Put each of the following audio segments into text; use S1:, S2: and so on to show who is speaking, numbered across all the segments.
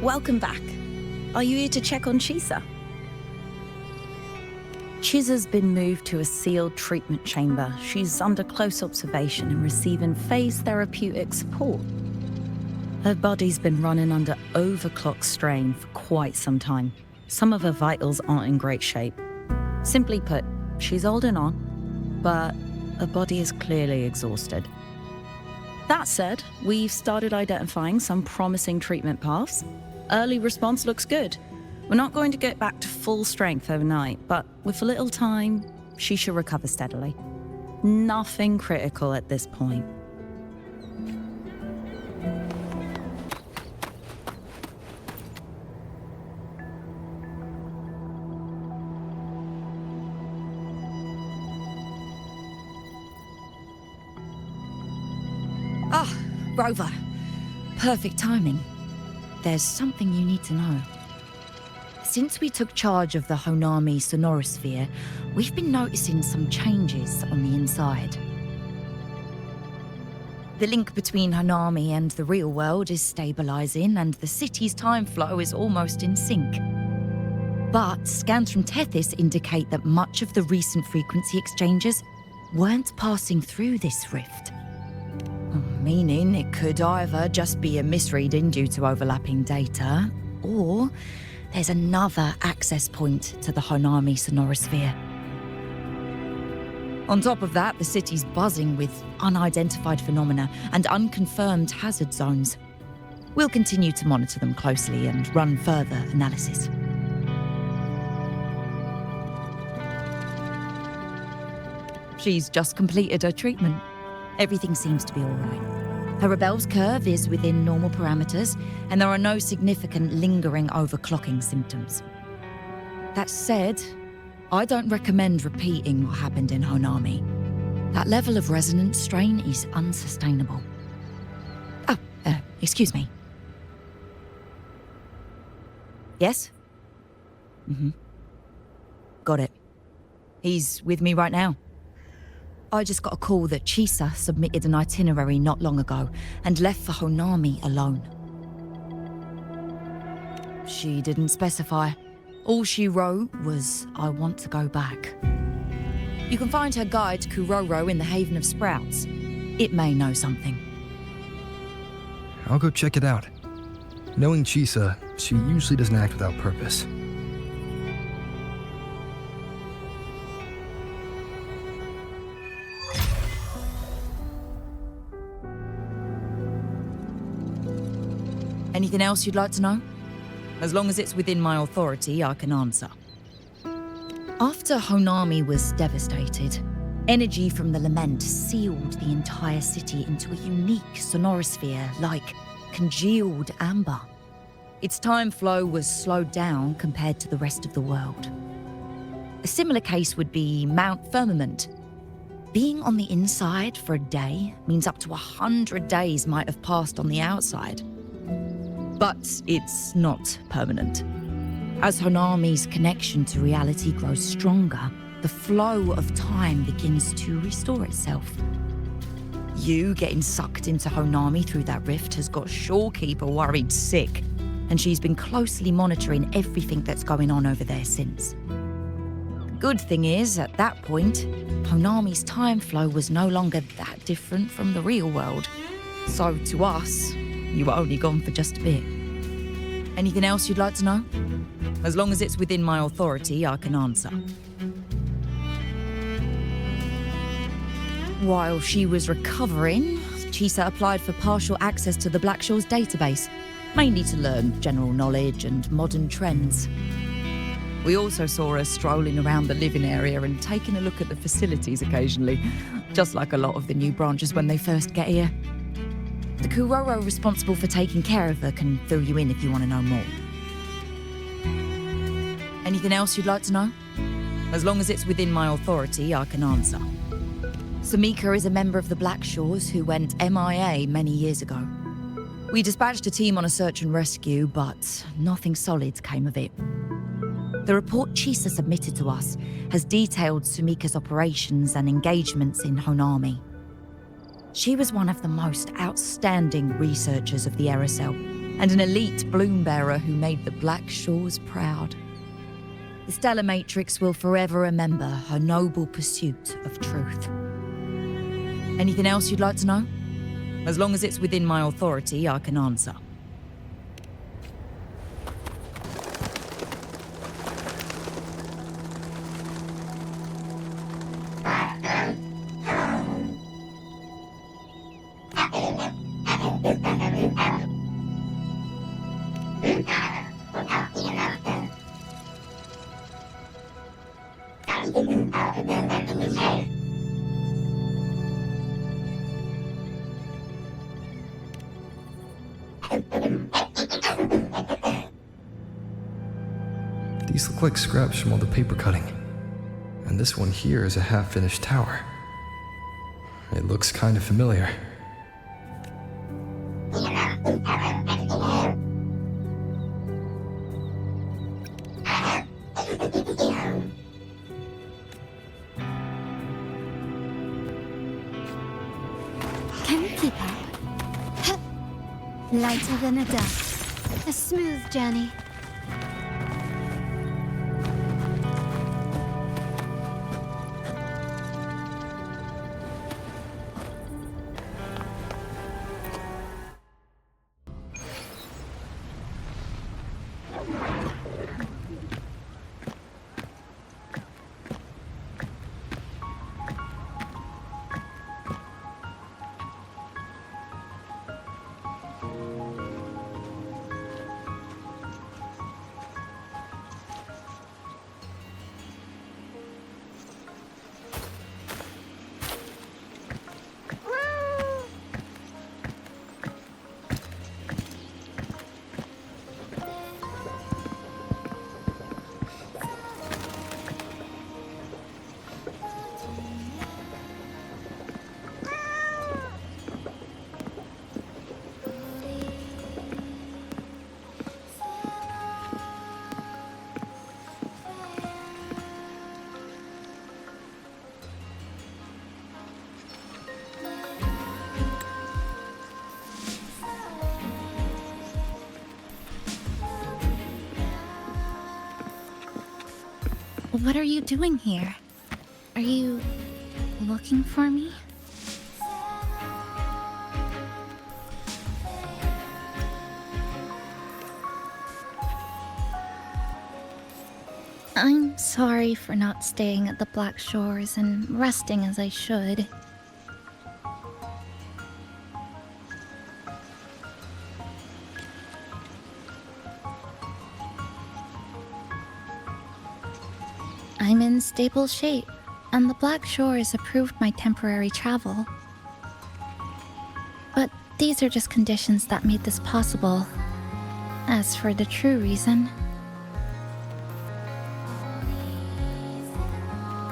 S1: welcome back. Are you here to check on Chisa? Chisa's been moved to a sealed treatment chamber. She's under close observation and receiving phase therapeutic support. Her body's been running under overclock strain for quite some time. Some of her vitals aren't in great shape. Simply put, she's holding on, but her body is clearly exhausted. That said, we've started identifying some promising treatment paths. Early response looks good. We're not going to get back to full strength overnight, but with a little time, she should recover steadily. Nothing critical at this point.
S2: Rover. Perfect timing. There's something you need to know. Since we took charge of the Honami Sonorosphere, we've been noticing some changes on the inside. The link between Honami and the real world is stabilising, and the city's time flow is almost in sync. But scans from Tethys indicate that much of the recent frequency exchanges weren't passing through this rift. Meaning it could either just be a misreading due to overlapping data, or there's another access point to the Honami Sonorosphere. On top of that, the city's buzzing with unidentified phenomena and unconfirmed hazard zones. We'll continue to monitor them closely and run further analysis. She's just completed her treatment. Everything seems to be all right. Her Rebel's curve is within normal parameters, and there are no significant lingering overclocking symptoms. That said, I don't recommend repeating what happened in Honami. That level of resonance strain is unsustainable. Excuse me. Yes? Got it. He's with me right now. I just got a call that Chisa submitted an itinerary not long ago and left for Honami alone. She didn't specify. All she wrote was, "I want to go back." You can find her guide to Kuroro in the Haven of Sprouts. It may know something.
S3: I'll go check it out. Knowing Chisa, she usually doesn't act without purpose.
S2: Anything else you'd like to know? As long as it's within my authority, I can answer. After Honami was devastated, energy from the lament sealed the entire city into a unique sonorosphere like congealed amber. Its time flow was slowed down compared to the rest of the world. A similar case would be Mount Firmament. Being on the inside for a day means up to 100 days might have passed on the outside. But it's not permanent. As Honami's connection to reality grows stronger, the flow of time begins to restore itself. You getting sucked into Honami through that rift has got Shorekeeper worried sick, and she's been closely monitoring everything that's going on over there since. The good thing is, at that point, Honami's time flow was no longer that different from the real world. So to us, you were only gone for just a bit. Anything else you'd like to know? As long as it's within my authority, I can answer. While she was recovering, Chisa applied for partial access to the Blackshaw's database, mainly to learn general knowledge and modern trends. We also saw her strolling around the living area and taking a look at the facilities occasionally, just like a lot of the new branches when they first get here. The Kuroro responsible for taking care of her can fill you in if you want to know more. Anything else you'd like to know? As long as it's within my authority, I can answer. Samika is a member of the Blackshaws who went MIA many years ago. We dispatched a team on a search and rescue, but nothing solid came of it. The report Chisa submitted to us has detailed Sumika's operations and engagements in Honami. She was one of the most outstanding researchers of the Aerosol, and an elite bloom bearer who made the Black Shores proud. The Stellar Matrix will forever remember her noble pursuit of truth. Anything else you'd like to know? As long as it's within my authority, I can answer.
S3: These look like scraps from all the paper cutting. And this one here is a half-finished tower. It looks kind of familiar.
S4: Can you keep up? Lighter than a duck. A smooth journey.
S5: What are you doing here? Are you looking for me? I'm sorry for not staying at the Black Shores and resting as I should. I'm in stable shape, and the Black Shores approved my temporary travel. But these are just conditions that made this possible. As for the true reason,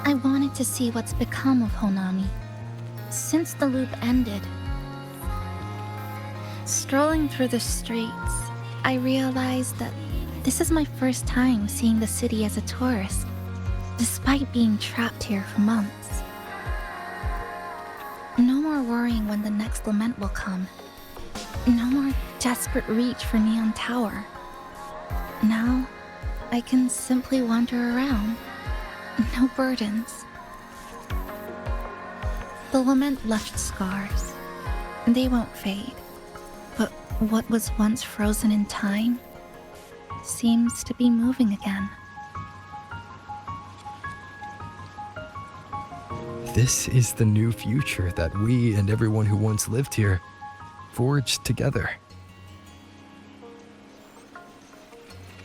S5: I wanted to see what's become of Honami since the loop ended. Strolling through the streets, I realized that this is my first time seeing the city as a tourist, despite being trapped here for months. No more worrying when the next lament will come. No more desperate reach for Neon Tower. Now, I can simply wander around. No burdens. The lament left scars. They won't fade. But what was once frozen in time seems to be moving again.
S3: This is the new future that we and everyone who once lived here forged together.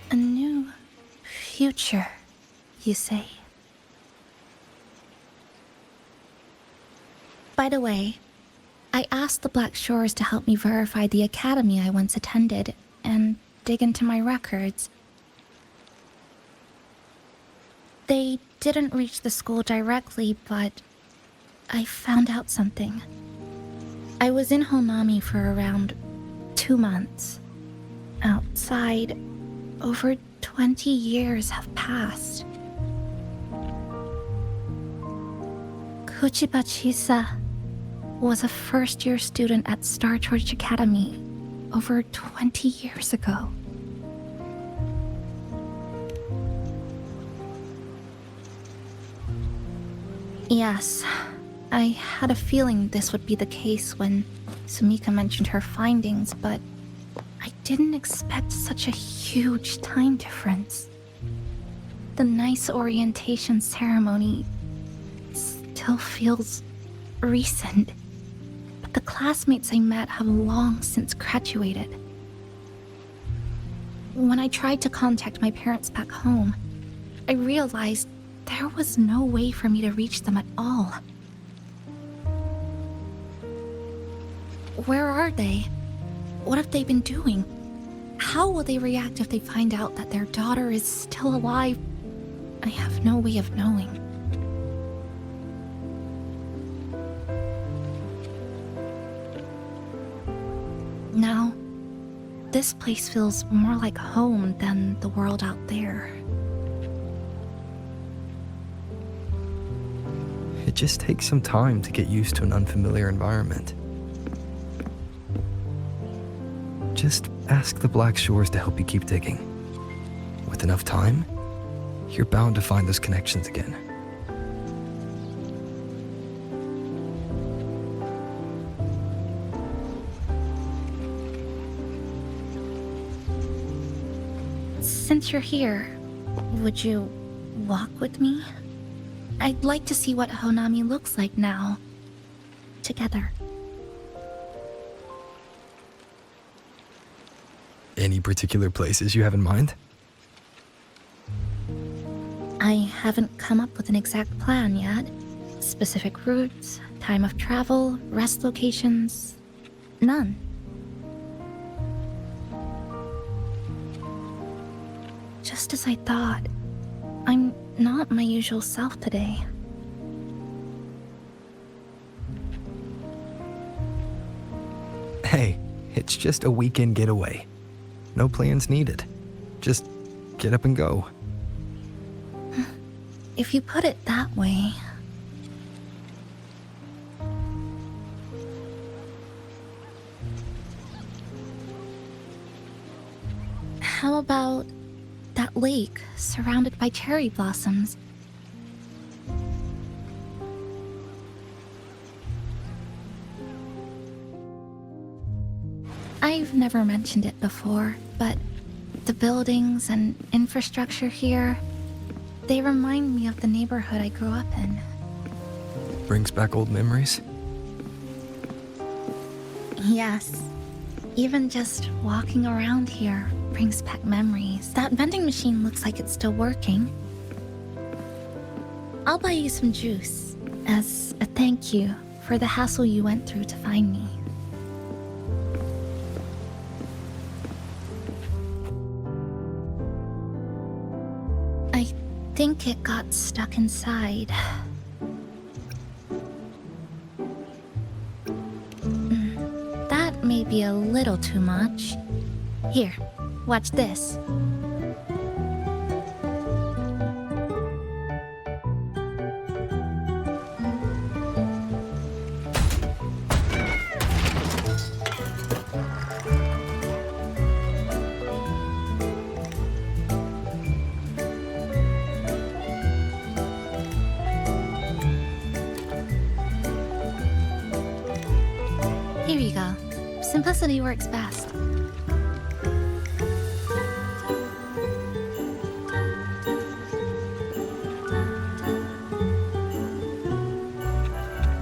S5: A new future, you say? By the way, I asked the Black Shores to help me verify the academy I once attended and dig into my records. They didn't reach the school directly, but I found out something. I was in Honami for around 2 months. Outside, over 20 years have passed.
S4: Chisa was a first-year student at Star Church Academy
S5: over 20 years ago. Yes, I had a feeling this would be the case when Sumika mentioned her findings, but I didn't expect such a huge time difference. The nice orientation ceremony still feels recent, but the classmates I met have long since graduated. When I tried to contact my parents back home, I realized there was no way for me to reach them at all. Where are they? What have they been doing? How will they react if they find out that their daughter is still alive? I have no way of knowing. Now, this place feels more like home than the world out there.
S3: It just takes some time to get used to an unfamiliar environment. Just ask the Black Shores to help you keep digging. With enough time, you're bound to find those connections again.
S5: Since you're here, would you walk with me? I'd like to see what Honami looks like now. Together.
S3: Any particular places you have in mind?
S5: I haven't come up with an exact plan yet. Specific routes, time of travel, rest locations, none. Just as I thought, I'm not my usual self today.
S3: Hey, it's just a weekend getaway. No plans needed. Just get up and go.
S5: If you put it that way... How about that lake surrounded by cherry blossoms? I've never mentioned it before, but the buildings and infrastructure here, they remind me of the neighborhood I grew up in.
S3: Brings back old memories?
S5: Yes. Even just walking around here brings back memories. That vending machine looks like it's still working. I'll buy you some juice as a thank you for the hassle you went through to find me. I think it got stuck inside. That may be a little too much. Here, watch this. Here you go. Simplicity works best.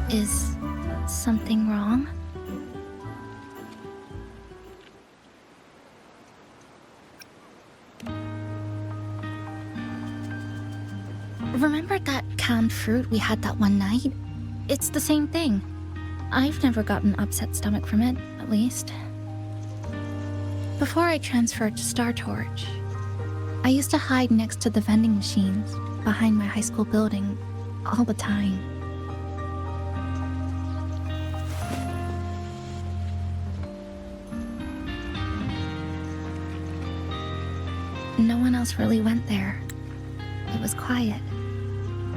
S5: Is something wrong? Remember that canned fruit we had that one night? It's the same thing. I've never gotten an upset stomach from it, at least. Before I transferred to Star Torch, I used to hide next to the vending machines behind my high school building all the time. No one else really went there. It was quiet.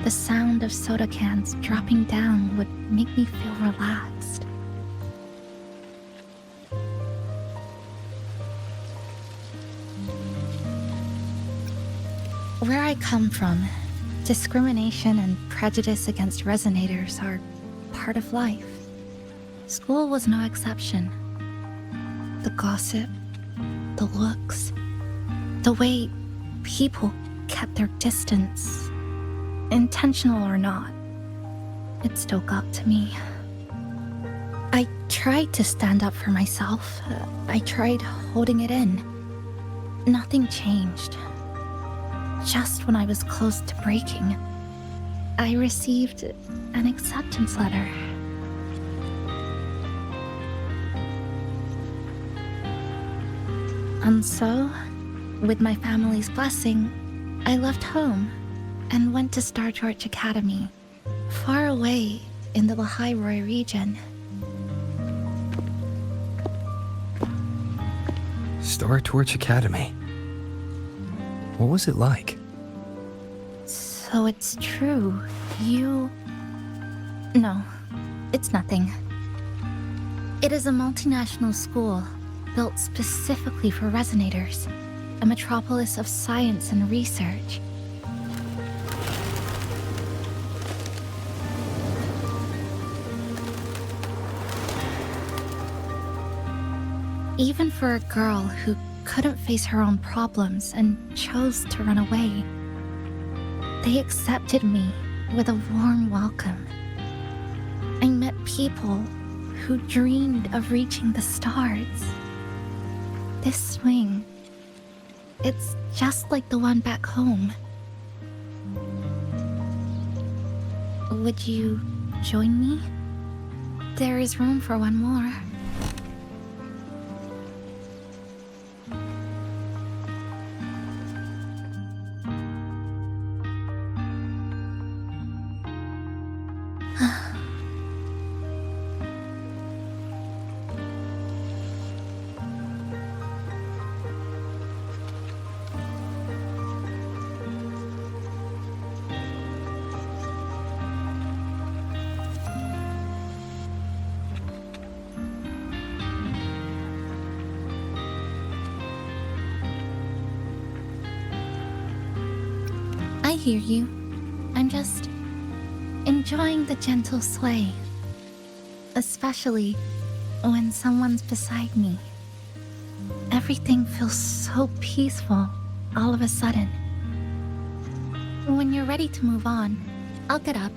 S5: The sound of soda cans dropping down would make me feel relaxed. Where I come from, discrimination and prejudice against resonators are part of life. School was no exception. The gossip, the looks, the way people kept their distance, intentional or not, it still got to me. I tried to stand up for myself. I tried holding it in. Nothing changed. Just when I was close to breaking, I received an acceptance letter. And so, with my family's blessing, I left home and went to Startorch Academy, far away in the Lahairoi region.
S3: Startorch Academy. What was it like?
S5: So it's true, No, it's nothing. It is a multinational school built specifically for resonators, a metropolis of science and research. Even for a girl who couldn't face her own problems and chose to run away, they accepted me with a warm welcome. I met people who dreamed of reaching the stars. This swing, it's just like the one back home. Would you join me? There is room for one more. I hear you. I'm just enjoying the gentle sway. Especially when someone's beside me. Everything feels so peaceful all of a sudden. When you're ready to move on, I'll get up.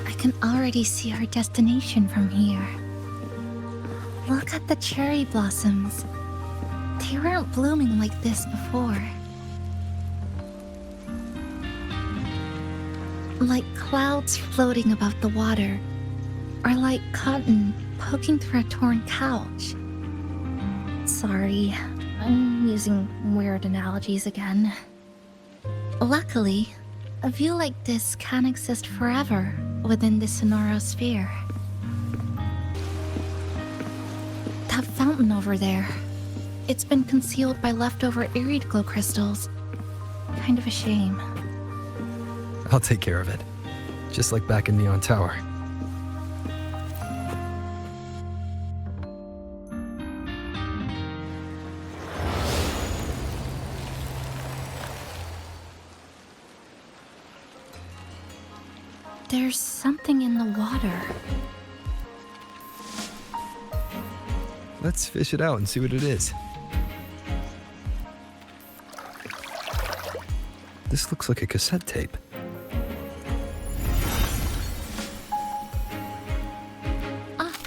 S5: I can already see our destination from here. Look at the cherry blossoms. They weren't blooming like this before. Like clouds floating above the water, or like cotton poking through a torn couch. Sorry, I'm using weird analogies again. Luckily, a view like this can exist forever within the Sonorosphere. That fountain over there, it's been concealed by leftover irid glow crystals. Kind of a shame.
S3: I'll take care of it. Just like back in Neon Tower.
S5: There's something in the water.
S3: Let's fish it out and see what it is. This looks like a cassette tape.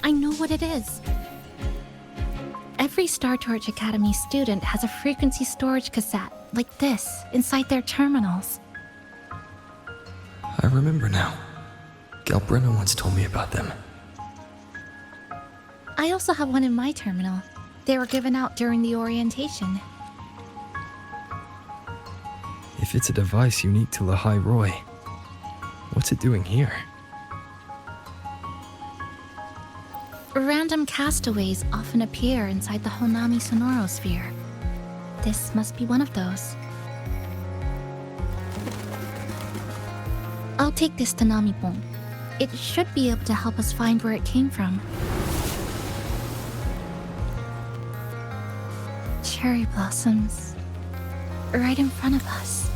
S5: I know what it is. Every Startorch Academy student has a frequency storage cassette like this inside their terminals.
S3: I remember now. Galbrina once told me about them.
S5: I also have one in my terminal. They were given out during the orientation.
S3: If it's a device unique to Lahairoi, what's it doing here?
S5: Random castaways often appear inside the Honami Sonorosphere. This must be one of those. I'll take this to Namipon. It should be able to help us find where it came from. Cherry blossoms. Right in front of us.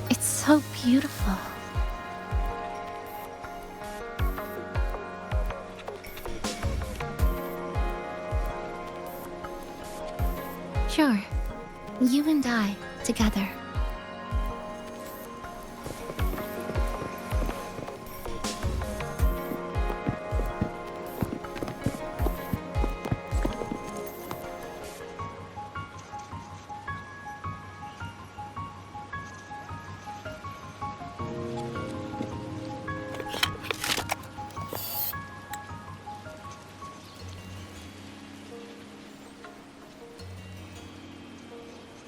S5: It's so beautiful. Sure. You and I, together.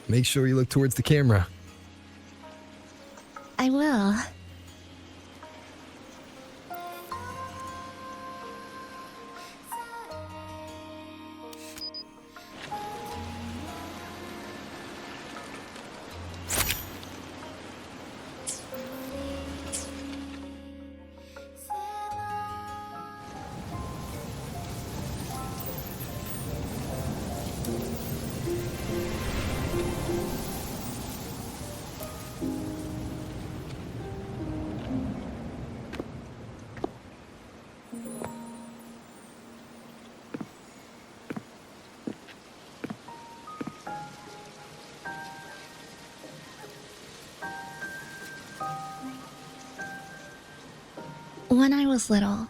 S3: Make sure you look towards the camera.
S5: I will. When I was little,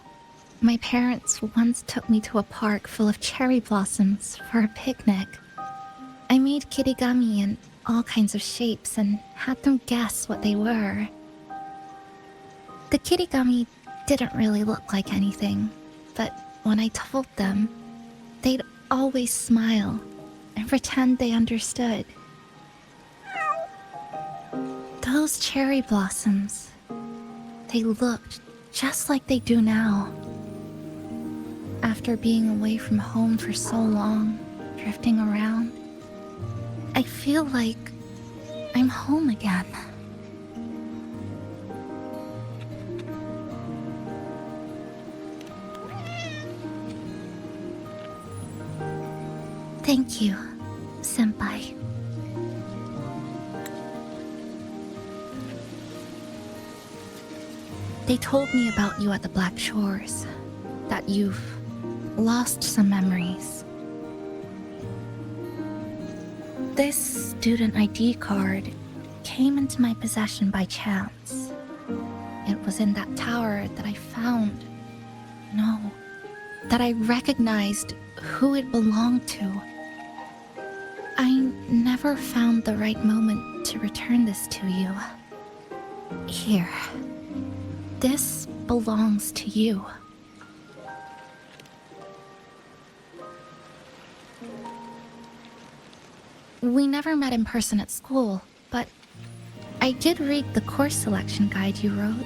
S5: my parents once took me to a park full of cherry blossoms for a picnic. I made kirigami in all kinds of shapes and had them guess what they were. The kirigami didn't really look like anything, but when I told them, they'd always smile and pretend they understood. Those cherry blossoms, they looked just like they do now. After being away from home for so long, drifting around, I feel like I'm home again. Thank you, Senpai. They told me about you at the Black Shores, that you've lost some memories. This student ID card came into my possession by chance. It was in that tower that I found. No, that I recognized who it belonged to. I never found the right moment to return this to you. Here. This belongs to you. We never met in person at school, but I did read the course selection guide you wrote.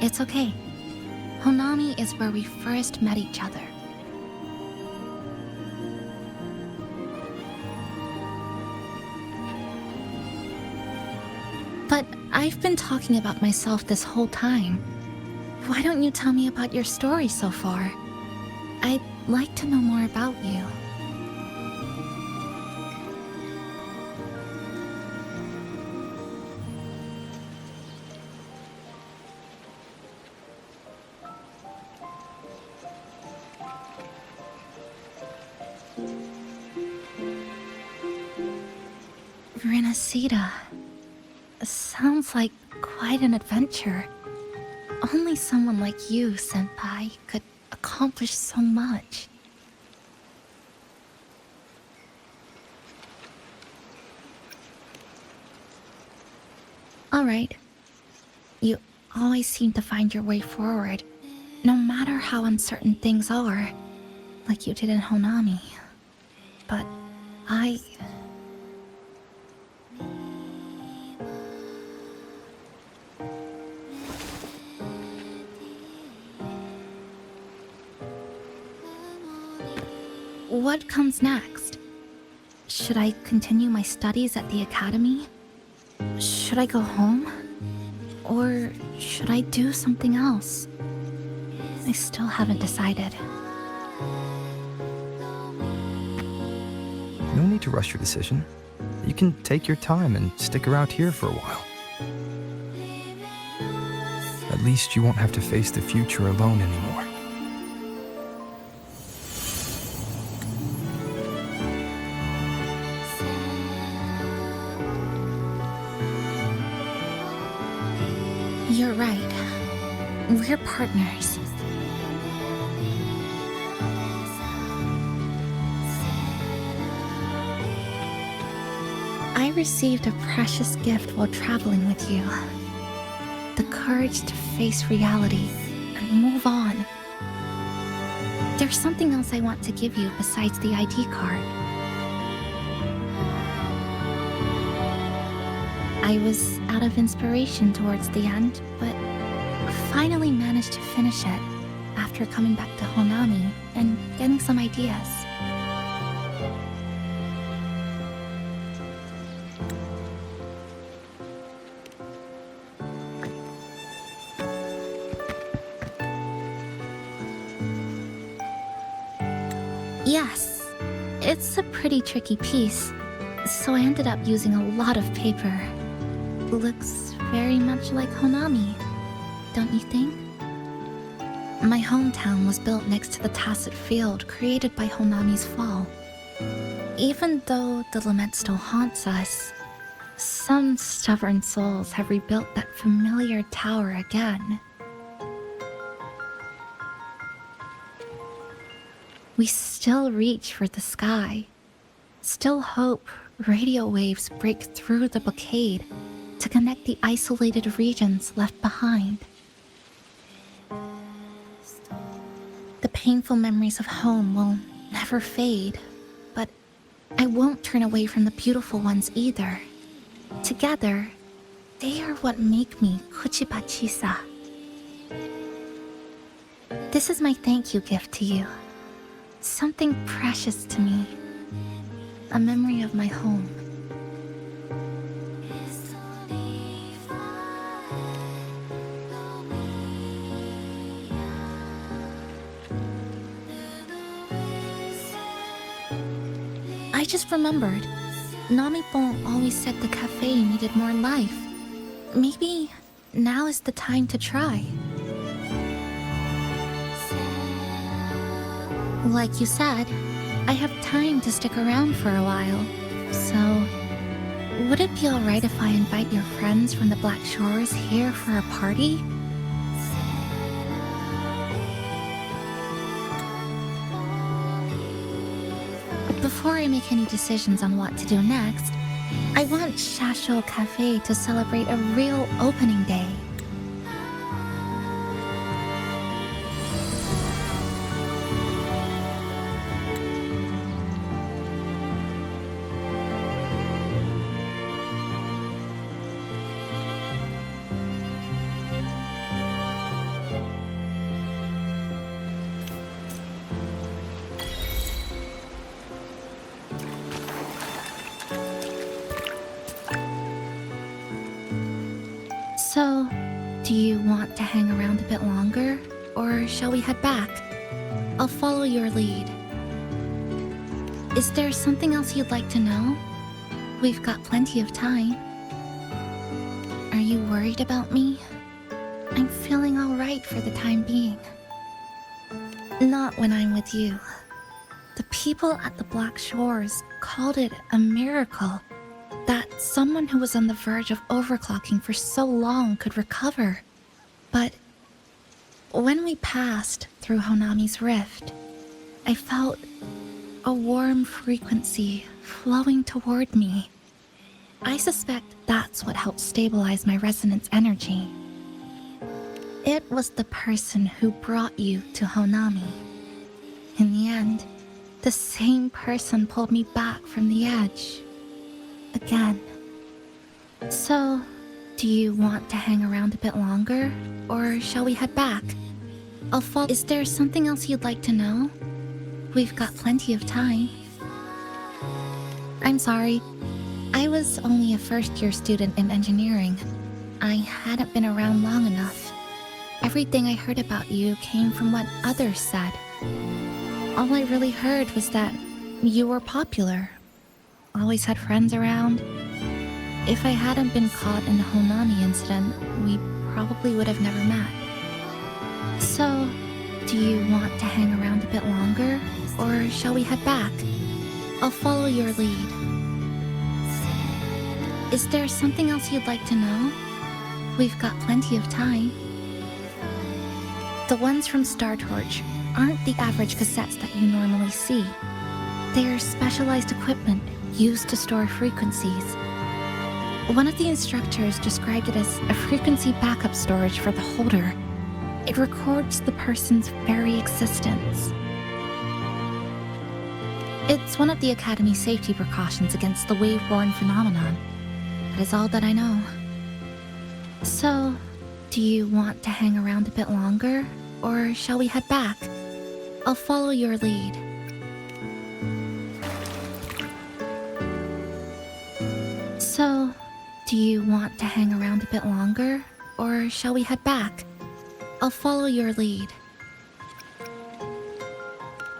S5: It's okay. Honami is where we first met each other. But I've been talking about myself this whole time. Why don't you tell me about your story so far? I'd like to know more about you. Renacida. Sounds like quite an adventure. Only someone like you, Senpai, could accomplish so much. Alright. You always seem to find your way forward, no matter how uncertain things are, like you did in Honami. But I... what comes next? Should I continue my studies at the academy? Should I go home? Or should I do something else? I still haven't decided.
S3: No need to rush your decision. You can take your time and stick around here for a while. At least you won't have to face the future alone anymore.
S5: You're right. We're partners. I received a precious gift while traveling with you. The courage to face reality and move on. There's something else I want to give you besides the ID card. I was out of inspiration towards the end, but finally managed to finish it after coming back to Honami and getting some ideas. Yes, it's a pretty tricky piece, so I ended up using a lot of paper. Looks very much like Honami, don't you think? My hometown was built next to the tacit field created by Honami's fall. Even though the lament still haunts us, some stubborn souls have rebuilt that familiar tower again. We still reach for the sky, still hope radio waves break through the blockade to connect the isolated regions left behind. The painful memories of home will never fade, but I won't turn away from the beautiful ones either. Together, they are what make me Kuchiba Chisa. This is my thank you gift to you. Something precious to me. A memory of my home. I just remembered. Namipon always said the cafe needed more life. Maybe now is the time to try. Like you said, I have time to stick around for a while, so would it be alright if I invite your friends from the Black Shores here for a party? Before I make any decisions on what to do next, I want Shasho Cafe to celebrate a real opening day. So, do you want to hang around a bit longer, or shall we head back? I'll follow your lead. Is there something else you'd like to know? We've got plenty of time. Are you worried about me? I'm feeling alright for the time being. Not when I'm with you. The people at the Black Shores called it a miracle that someone who was on the verge of overclocking for so long could recover. But when we passed through Honami's rift, I felt a warm frequency flowing toward me. I suspect that's what helped stabilize my resonance energy. It was the person who brought you to Honami. In the end, the same person pulled me back from the edge. Again. So, do you want to hang around a bit longer, or shall we head back? I'll follow. Is there something else you'd like to know? We've got plenty of time. I'm sorry. I was only a first-year student in engineering. I hadn't been around long enough. Everything I heard about you came from what others said. All I really heard was that you were popular. Always had friends around. If I hadn't been caught in the Honami incident, we probably would have never met. So, do you want to hang around a bit longer, or shall we head back? I'll follow your lead. Is there something else you'd like to know? We've got plenty of time. The ones from Star Torch aren't the average cassettes that you normally see. They're specialized equipment used to store frequencies. One of the instructors described it as a frequency backup storage for the holder. It records the person's very existence. It's one of the Academy's safety precautions against the wave-borne phenomenon. That is all that I know. So, do you want to hang around a bit longer, or shall we head back? I'll follow your lead. So, do you want to hang around a bit longer, or shall we head back? I'll follow your lead.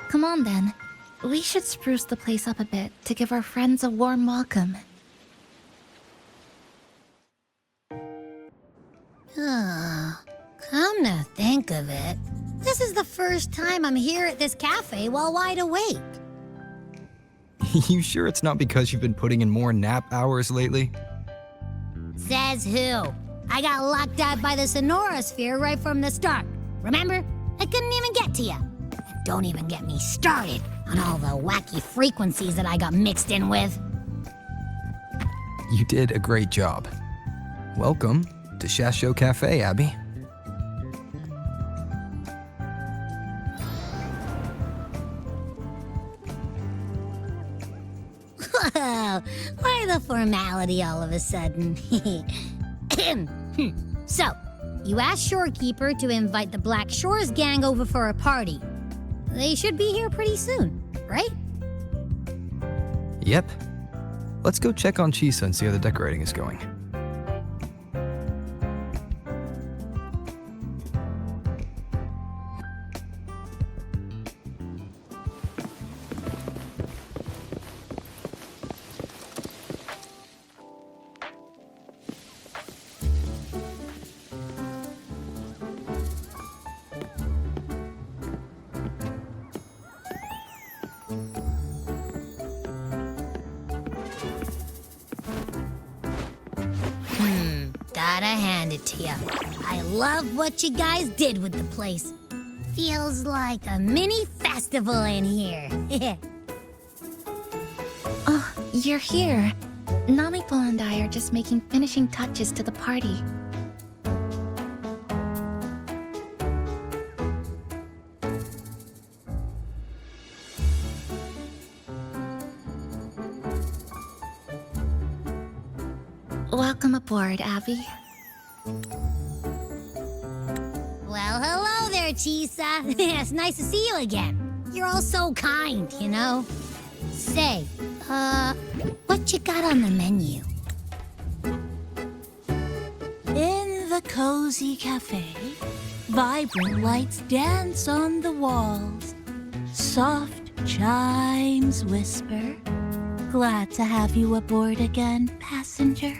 S5: Come on then. We should spruce the place up a bit to give our friends a warm welcome.
S4: Come to think of it, this is the first time I'm here at this cafe while wide awake.
S3: You sure it's not because you've been putting in more nap hours lately?
S4: Says who? I got locked out by the Sonorosphere right from the start. Remember? I couldn't even get to you. And don't even get me started on all the wacky frequencies that I got mixed in with.
S3: You did a great job. Welcome to Shasho Cafe, Abby.
S4: Whoa, why the formality all of a sudden? So, you asked Shorekeeper to invite the Black Shores gang over for a party. They should be here pretty soon, right?
S3: Yep. Let's go check on Chisa and see how the decorating is going.
S4: Gotta hand it to you. I love what you guys did with the place. Feels like a mini festival in here.
S5: Oh, you're here. Namiko and I are just making finishing touches to the party. Welcome aboard, Abby.
S4: Well, hello there, Chisa. It's nice to see you again. You're all so kind, you know? Say, what you got on the menu?
S6: In the cozy cafe, vibrant lights dance on the walls. Soft chimes whisper. Glad to have you aboard again, passenger.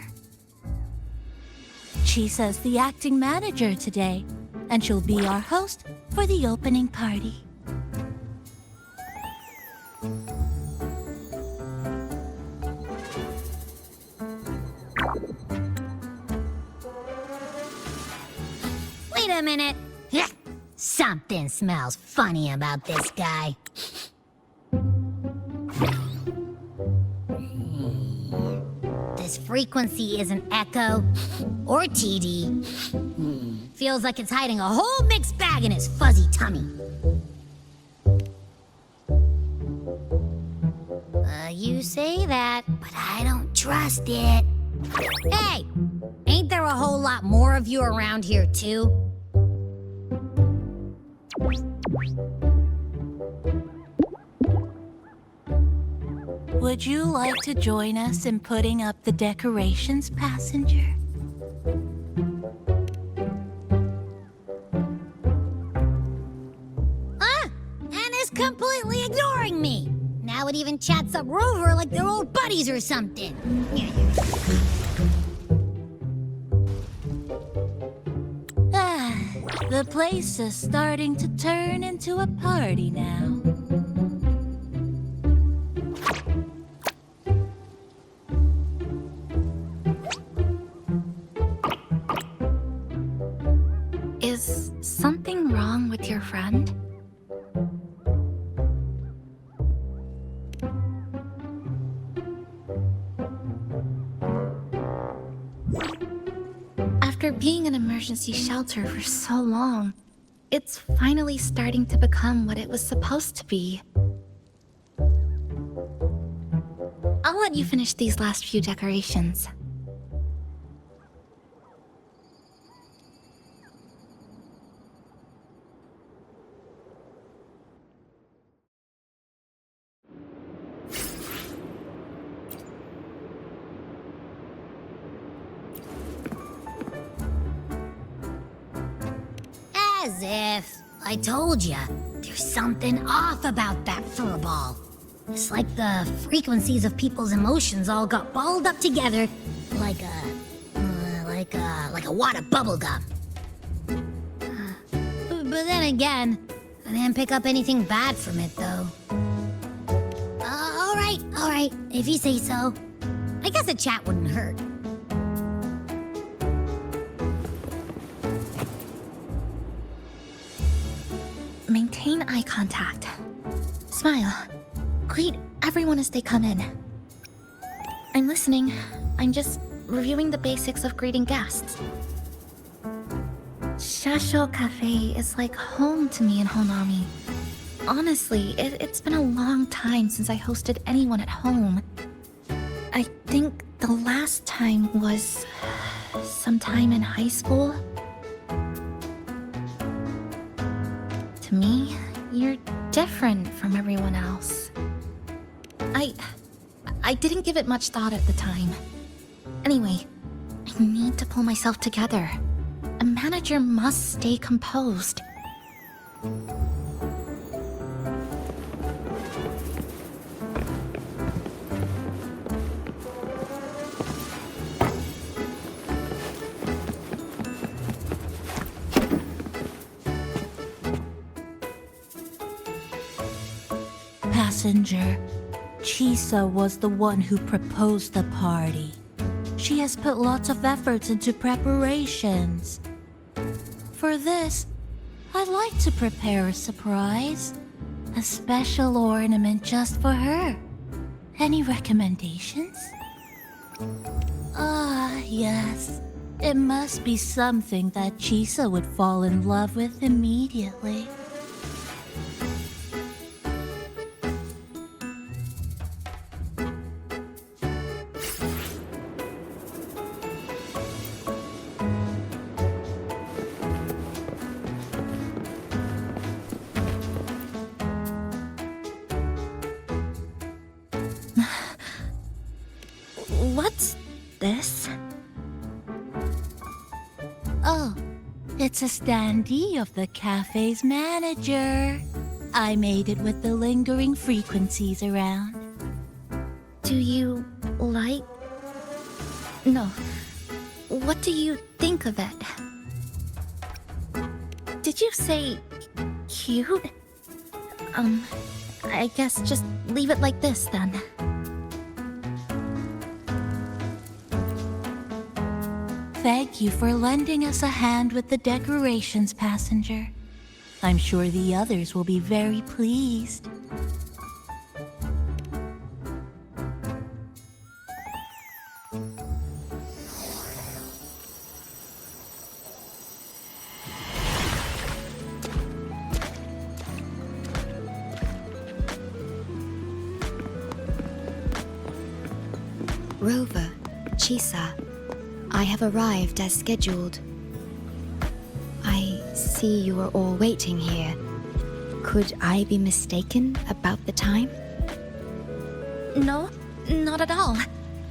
S6: Chisa's the acting manager today, and she'll be our host for the opening party.
S4: Wait a minute. Something smells funny about this guy. This frequency isn't echo or TD. Feels like it's hiding a whole mixed bag in his fuzzy tummy. You say that, but I don't trust it. Hey, ain't there a whole lot more of you around here too?
S6: Would you like to join us in putting up the decorations, passenger?
S4: Anna's completely ignoring me. Now it even chats up Rover like they're old buddies or something.
S6: The place is starting to turn into a party now.
S5: Is something wrong with your friend? After being an emergency shelter for so long, it's finally starting to become what it was supposed to be. I'll let you finish these last few decorations.
S4: As if. I told ya, there's something off about that furball. It's like the frequencies of people's emotions all got balled up together like a wad of bubble gum. But then again, I didn't pick up anything bad from it, though. All right, if you say so. I guess a chat wouldn't hurt.
S5: Maintain eye contact. Smile. Greet everyone as they come in. I'm listening. I'm just reviewing the basics of greeting guests. Shasho Cafe is like home to me in Honami. Honestly, it's been a long time since I hosted anyone at home. I think the last time was sometime in high school. To me, you're different from everyone else. I didn't give it much thought at the time. Anyway, I need to pull myself together. A manager must stay composed.
S6: Passenger, Chisa was the one who proposed the party. She has put lots of efforts into preparations. For this, I'd like to prepare a surprise. A special ornament just for her. Any recommendations? Yes. It must be something that Chisa would fall in love with immediately.
S5: What's this?
S6: Oh, it's a standee of the cafe's manager. I made it with the lingering frequencies around.
S5: Do you like... No. What do you think of it? Did you say cute? I guess just leave it like this then.
S6: Thank you for lending us a hand with the decorations, passenger. I'm sure the others will be very pleased.
S7: Rover, Chisa, I have arrived as scheduled. I see you are all waiting here. Could I be mistaken about the time?
S5: No, not at all.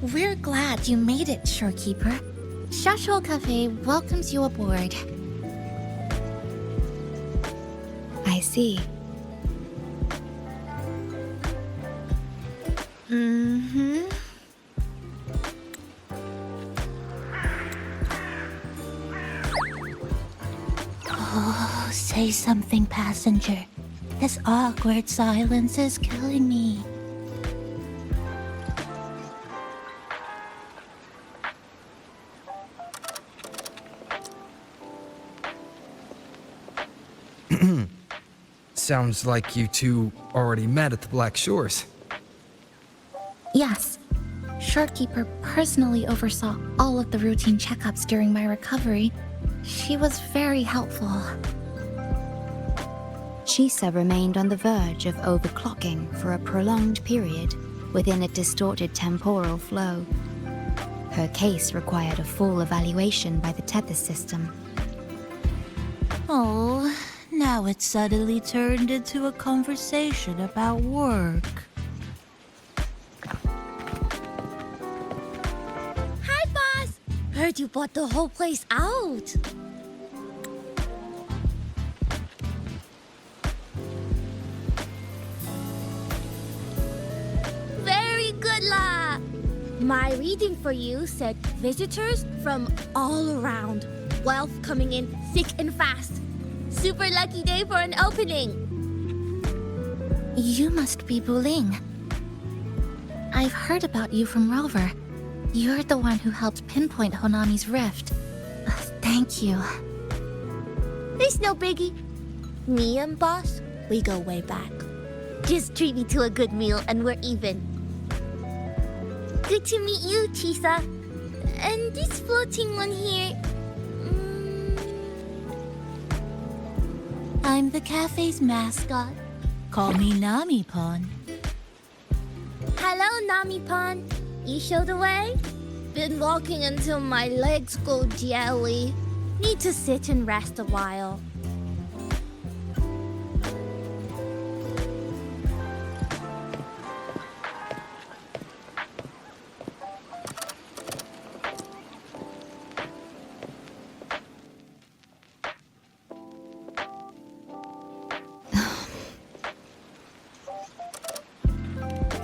S5: We're glad you made it, Shorekeeper. Shashuo Cafe welcomes you aboard.
S7: I see.
S5: Mm-hmm.
S6: Oh, say something, passenger. This awkward silence is killing me.
S3: Sounds like you two already met at the Black Shores.
S5: Yes. Shorekeeper personally oversaw all of the routine checkups during my recovery. She was very helpful.
S7: Chisa remained on the verge of overclocking for a prolonged period within a distorted temporal flow. Her case required a full evaluation by the tether system.
S6: Oh, now it's suddenly turned into a conversation about work.
S4: Hi, boss! Heard you bought the whole place out. Very good, La! My reading for you said visitors from all around. Wealth coming in thick and fast. Super lucky day for an opening.
S5: You must be Buling. I've heard about you from Rover. You're the one who helped pinpoint Honami's rift. Thank you.
S4: It's no biggie. Me and boss, we go way back. Just treat me to a good meal and we're even. Good to meet you, Chisa. And this floating one here...
S6: I'm the cafe's mascot. Call me Nami-pon.
S4: Hello, Nami-pon. You show the way? Been walking until my legs go jelly. Need to sit and rest a while.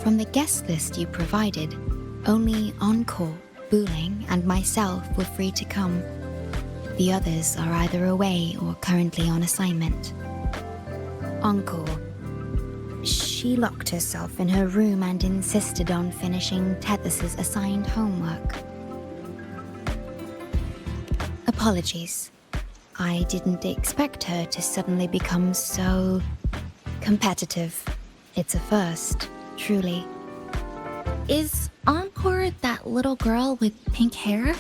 S7: From the guest list you provided, only Encore, Buling, and myself were free to come. The others are either away or currently on assignment. Encore. She locked herself in her room and insisted on finishing Tethys' assigned homework. Apologies. I didn't expect her to suddenly become so competitive. It's a first. Truly.
S5: Is Encore that little girl with pink hair?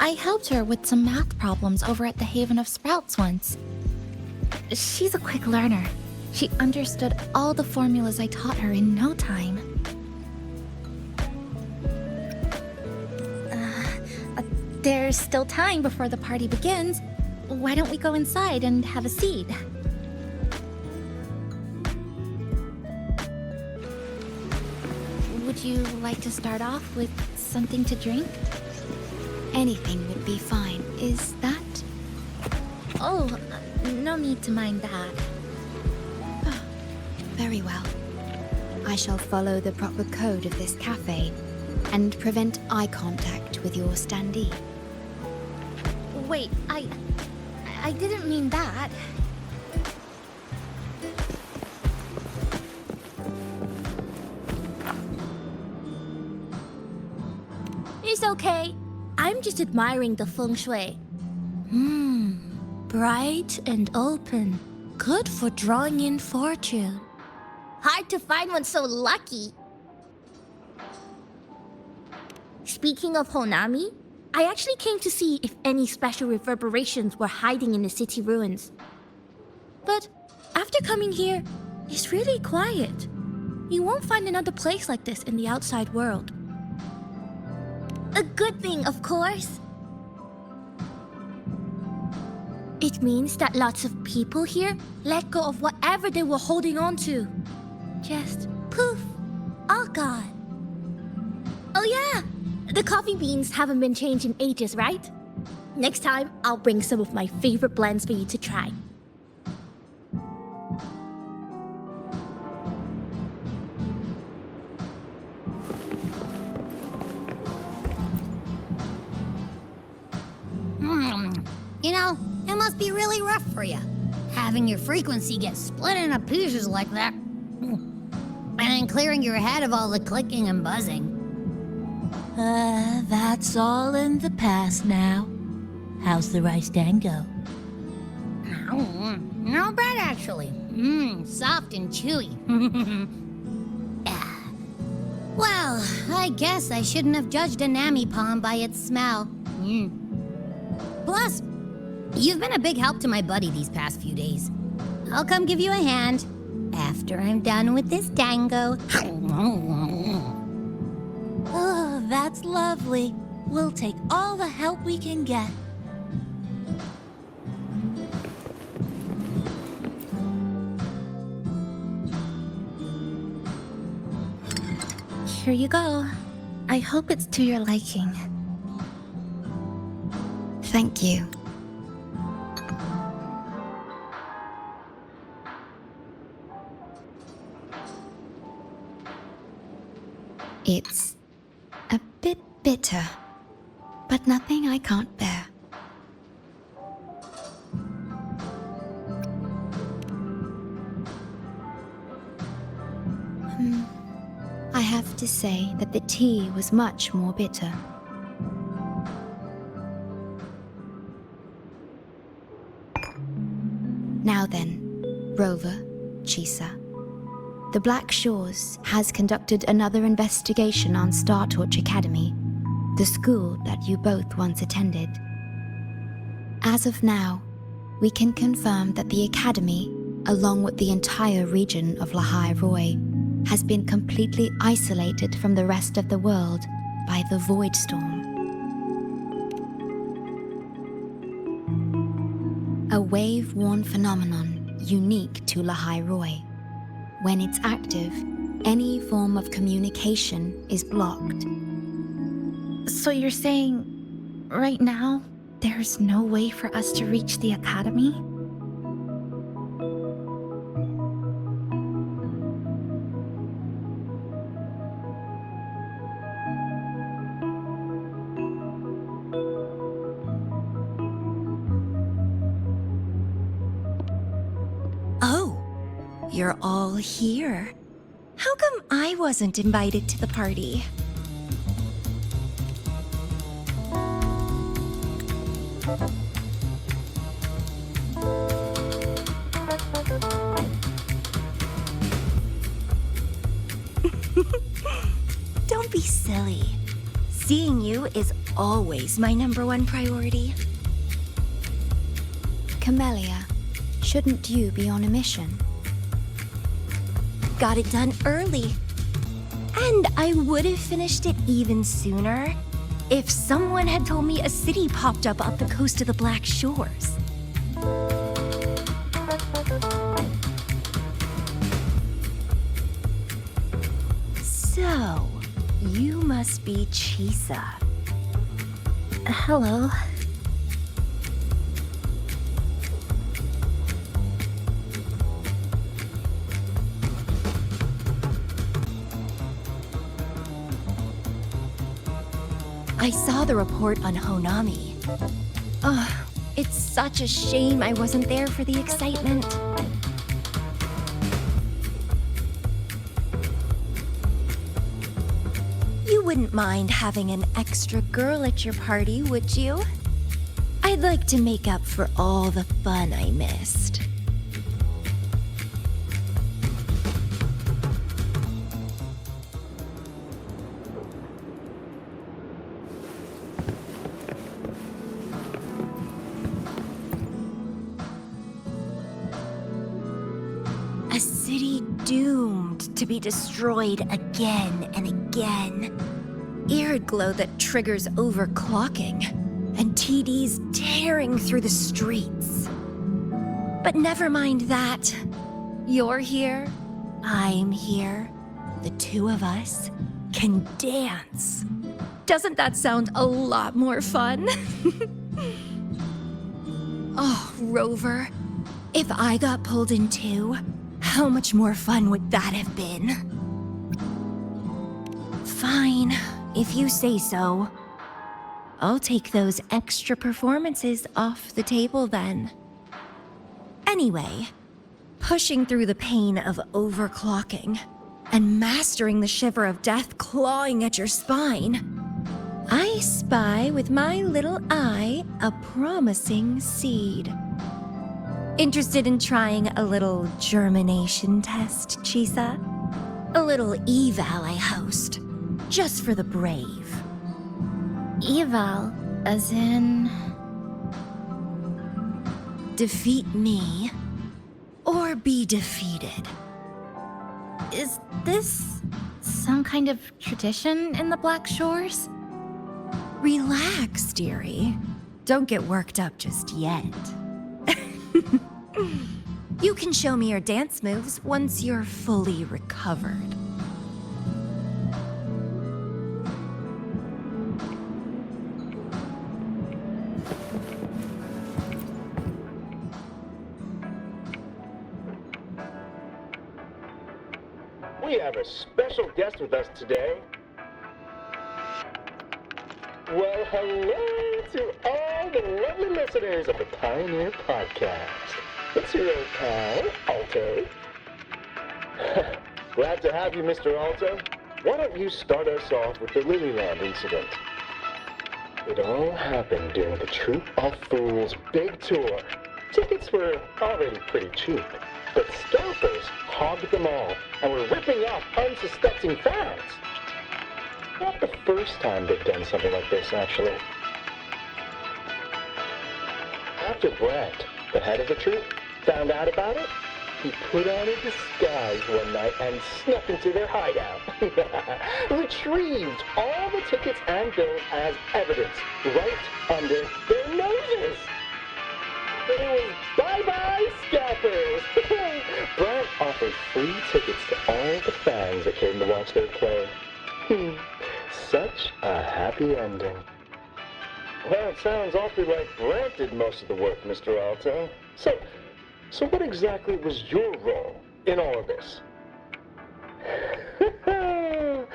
S5: I helped her with some math problems over at the Haven of Sprouts once. She's a quick learner. She understood all the formulas I taught her in no time. There's still time before the party begins. Why don't we go inside and have a seat? Would you like to start off with something to drink?
S7: Anything would be fine. Is that?
S5: Oh, no need to mind that.
S7: Very well. I shall follow the proper code of this cafe and prevent eye contact with your standee.
S5: Wait, I didn't mean that.
S4: It's okay. I'm just admiring the feng shui. Bright and open. Good for drawing in fortune. Hard to find one so lucky. Speaking of Honami, I actually came to see if any special reverberations were hiding in the city ruins. But after coming here, it's really quiet. You won't find another place like this in the outside world. A good thing, of course. It means that lots of people here let go of whatever they were holding on to. Just poof, all gone.
S8: Oh yeah! The coffee beans haven't been changed in ages, right? Next time, I'll bring some of my favorite blends for you to try.
S4: You know, it must be really rough for you, having your frequency get split into pieces like that. And then clearing your head of all the clicking and buzzing.
S6: That's all in the past now. How's the rice dango?
S4: Not bad, actually. Soft and chewy. Yeah. Well, I guess I shouldn't have judged a Nami palm by its smell. Plus, you've been a big help to my buddy these past few days. I'll come give you a hand after I'm done with this dango.
S6: Oh, that's lovely. We'll take all the help we can get.
S5: Here you go. I hope it's to your liking.
S7: Thank you. It's a bit bitter, but nothing I can't bear. I have to say that the tea was much more bitter. Now then, Rover, Chisa. The Black Shores has conducted another investigation on Startorch Academy, the school that you both once attended. As of now, we can confirm that the Academy, along with the entire region of Lahai Roi, has been completely isolated from the rest of the world by the Void Storm. A wave-worn phenomenon unique to Lahai Roi. When it's active, any form of communication is blocked.
S5: So you're saying, right now, there's no way for us to reach the Academy?
S2: You're all here. How come I wasn't invited to the party? Don't be silly. Seeing you is always my #1 priority.
S7: Camellya, shouldn't you be on a mission?
S2: Got it done early. And I would have finished it even sooner if someone had told me a city popped up the coast of the Black Shores. So, you must be Chisa.
S5: Hello.
S2: I saw the report on Honami. Ugh, it's such a shame I wasn't there for the excitement. You wouldn't mind having an extra girl at your party, would you? I'd like to make up for all the fun I missed. A city doomed to be destroyed again and again. Irid glow that triggers overclocking, and TDs tearing through the streets. But never mind that. You're here, I'm here, the two of us, can dance. Doesn't that sound a lot more fun? Oh, Rover, if I got pulled in too, how much more fun would that have been? Fine, if you say so. I'll take those extra performances off the table then. Anyway, pushing through the pain of overclocking and mastering the shiver of death clawing at your spine, I spy with my little eye a promising seed. Interested in trying a little germination test, Chisa? A little eval I host, just for the brave.
S5: Eval, as in...
S2: Defeat me, or be defeated.
S5: Is this some kind of tradition in the Black Shores?
S2: Relax, dearie. Don't get worked up just yet. You can show me your dance moves once you're fully recovered.
S9: We have a special guest with us today. Well, hello to all the lovely listeners of the Pioneer Podcast. It's your old pal, Aalto. Glad to have you, Mr. Aalto. Why don't you start us off with the Lilyland incident? It all happened during the Troop of Fools big tour. Tickets were already pretty cheap, but scalpers hogged them all and were ripping off unsuspecting fans. Not the first time they've done something like this, actually. After Brent, the head of the troop, found out about it, he put on a disguise one night and snuck into their hideout. Retrieved all the tickets and bills as evidence right under their noses. It was bye-bye scalpers. Brent offered free tickets to all the fans that came to watch their play. Such a happy ending. Well, it sounds awfully like Brent did most of the work, Mr. Aalto. So what exactly was your role in all of this? Well,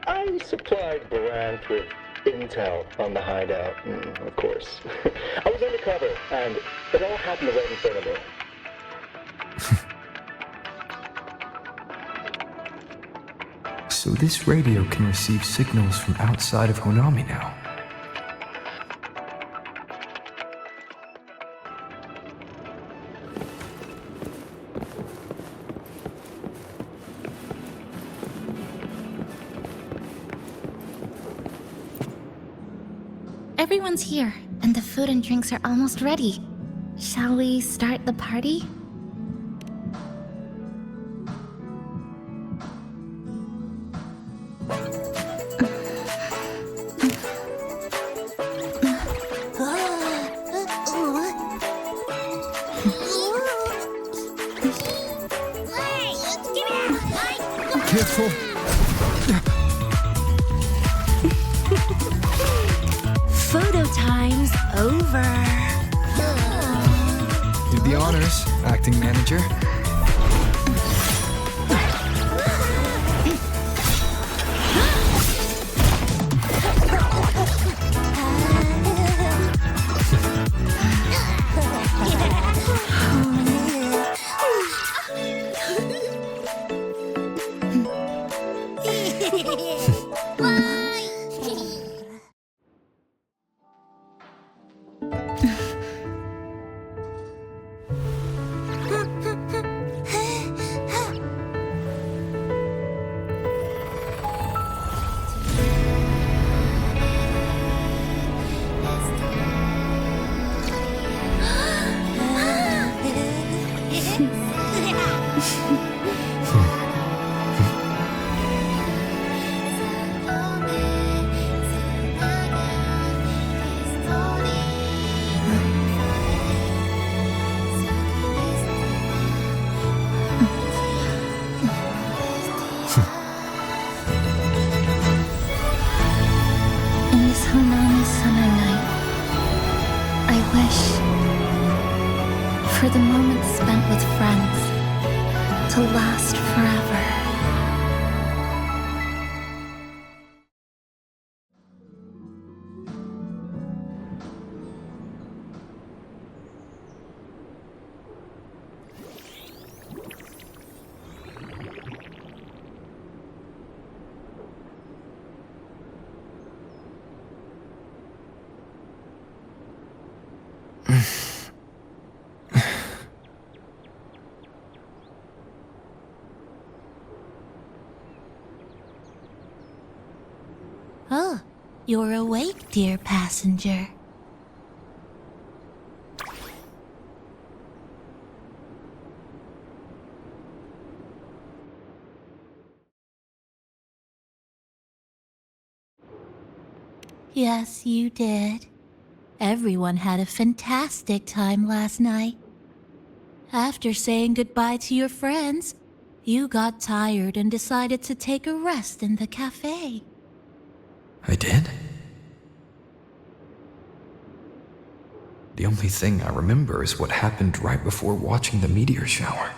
S9: I supplied Brent with intel on the hideout, of course. I was undercover, and it all happened right in front of me.
S3: So this radio can receive signals from outside of Honami now.
S5: Everyone's here, and the food and drinks are almost ready. Shall we start the party?
S3: Careful!
S2: Photo time's over.
S3: Did the honors, acting manager.
S5: On this Honami summer night, I wish for the moments spent with friends to last forever.
S6: Oh, you're awake, dear passenger. Yes, you did. Everyone had a fantastic time last night. After saying goodbye to your friends, you got tired and decided to take a rest in the cafe.
S3: I did? The only thing I remember is what happened right before watching the meteor shower.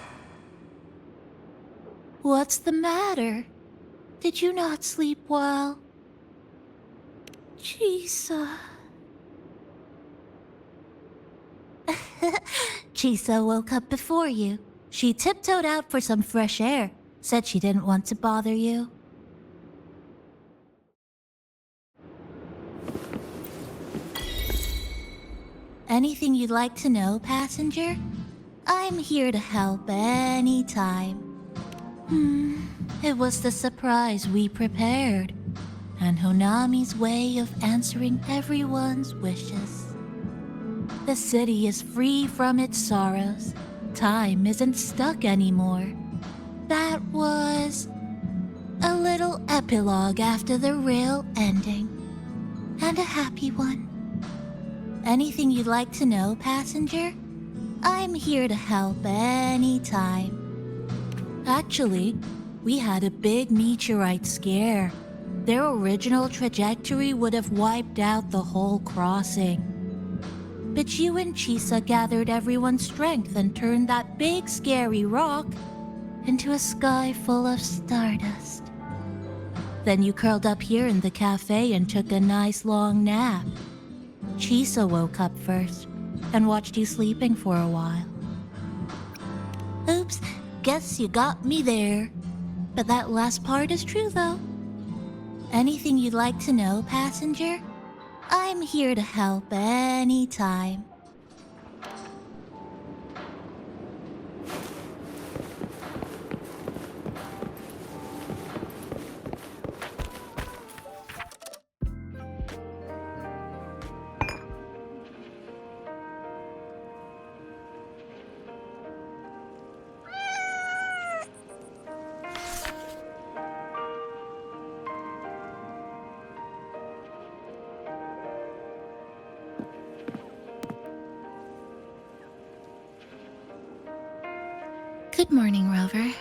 S6: What's the matter? Did you not sleep well? Chisa. Chisa woke up before you. She tiptoed out for some fresh air, said she didn't want to bother you. Anything you'd like to know, passenger? I'm here to help anytime. It was the surprise we prepared, and Honami's way of answering everyone's wishes. The city is free from its sorrows. Time isn't stuck anymore. That was a little epilogue after the real ending, and a happy one. Anything you'd like to know, passenger? I'm here to help anytime. Actually, we had a big meteorite scare. Their original trajectory would have wiped out the whole crossing. But you and Chisa gathered everyone's strength and turned that big scary rock into a sky full of stardust. Then you curled up here in the cafe and took a nice long nap. Chisa woke up first and watched you sleeping for a while. Oops, guess you got me there. But that last part is true, though. Anything you'd like to know, passenger? I'm here to help anytime.
S5: Good morning, Rover.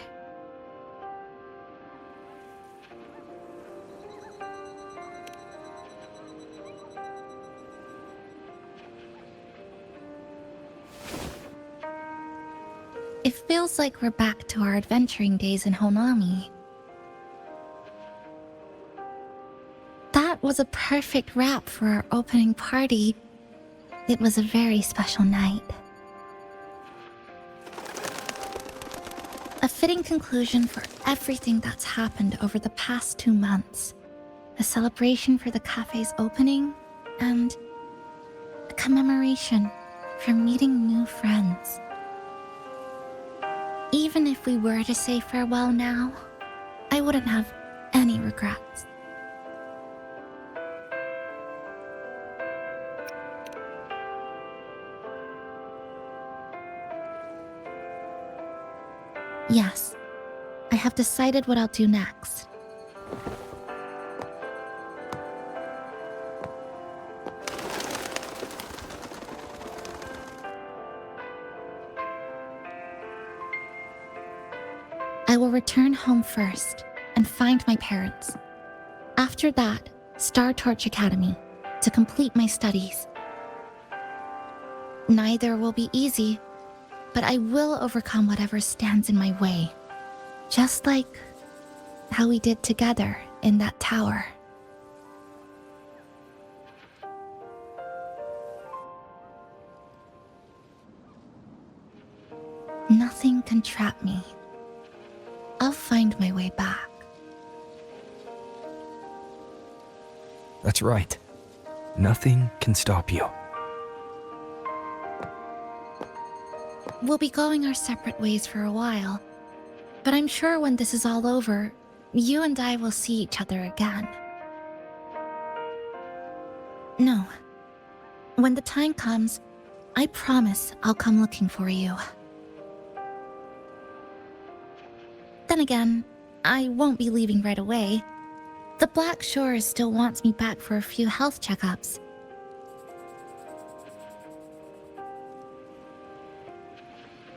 S5: It feels like we're back to our adventuring days in Honami. That was a perfect wrap for our opening party. It was a very special night. A fitting conclusion for everything that's happened over the past 2 months. A celebration for the cafe's opening, and a commemoration for meeting new friends. Even if we were to say farewell now, I wouldn't have any regrets. Yes, I have decided what I'll do next. I will return home first and find my parents. After that, Star Torch Academy, to complete my studies. Neither will be easy, but I will overcome whatever stands in my way. Just like how we did together in that tower. Nothing can trap me. I'll find my way back.
S3: That's right. Nothing can stop you.
S5: We'll be going our separate ways for a while, but I'm sure when this is all over, you and I will see each other again. No. When the time comes, I promise I'll come looking for you. Then again, I won't be leaving right away. The Black Shores still wants me back for a few health checkups.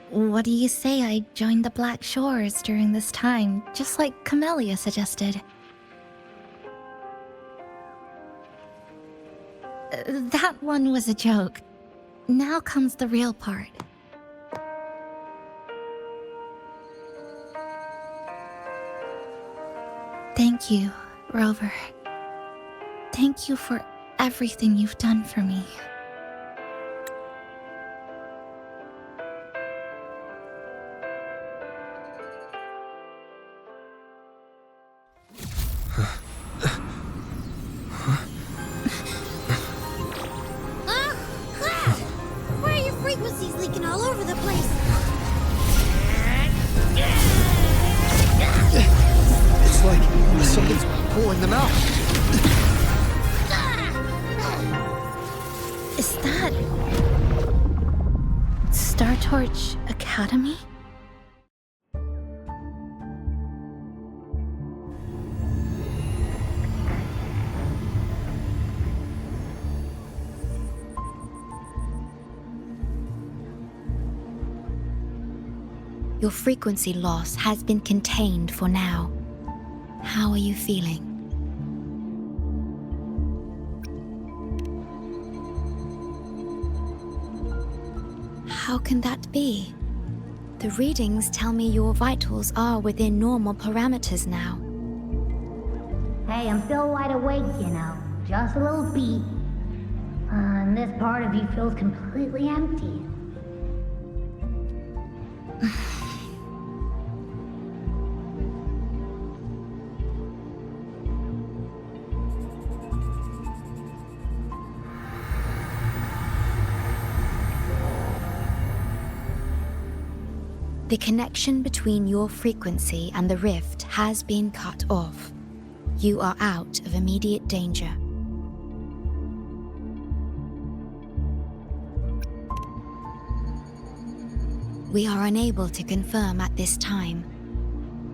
S5: What do you say I join the Black Shores during this time, just like Camellya suggested? That one was a joke. Now comes the real part. Thank you, Rover. Thank you for everything you've done for me.
S4: Why are your frequencies leaking all over the place?
S3: It's like something's pulling them out.
S5: Is that... Star Torch Academy?
S7: Your frequency loss has been contained for now. How are you feeling? How can that be? The readings tell me your vitals are within normal parameters now.
S4: Hey, I'm still wide awake, you know. Just a little beat. And this part of you feels completely empty.
S7: The connection between your frequency and the rift has been cut off. You are out of immediate danger. We are unable to confirm at this time,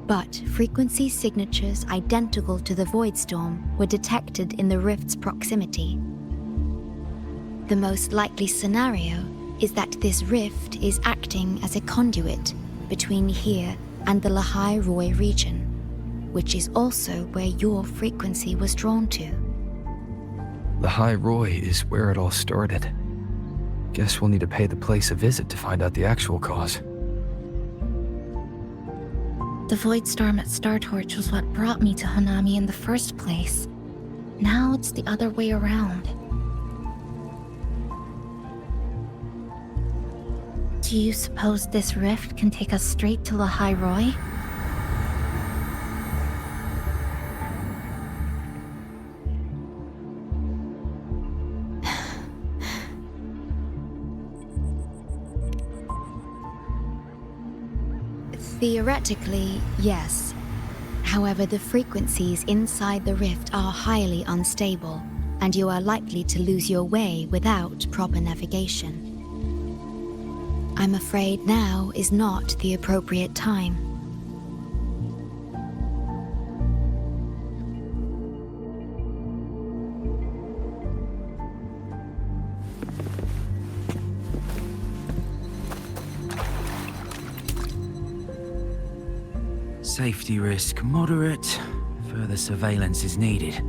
S7: but frequency signatures identical to the Void Storm were detected in the rift's proximity. The most likely scenario is that this rift is acting as a conduit between here and the Lahai Roi region, which is also where your frequency was drawn to.
S3: Lahai Roi is where it all started. Guess we'll need to pay the place a visit to find out the actual cause.
S5: The Void Storm at Star Torch was what brought me to Honami in the first place. Now it's the other way around. Do you suppose this rift can take us straight to Lahai Roi?
S7: Theoretically, yes. However, the frequencies inside the rift are highly unstable, and you are likely to lose your way without proper navigation. I'm afraid now is not the appropriate time.
S10: Safety risk moderate. Further surveillance is needed.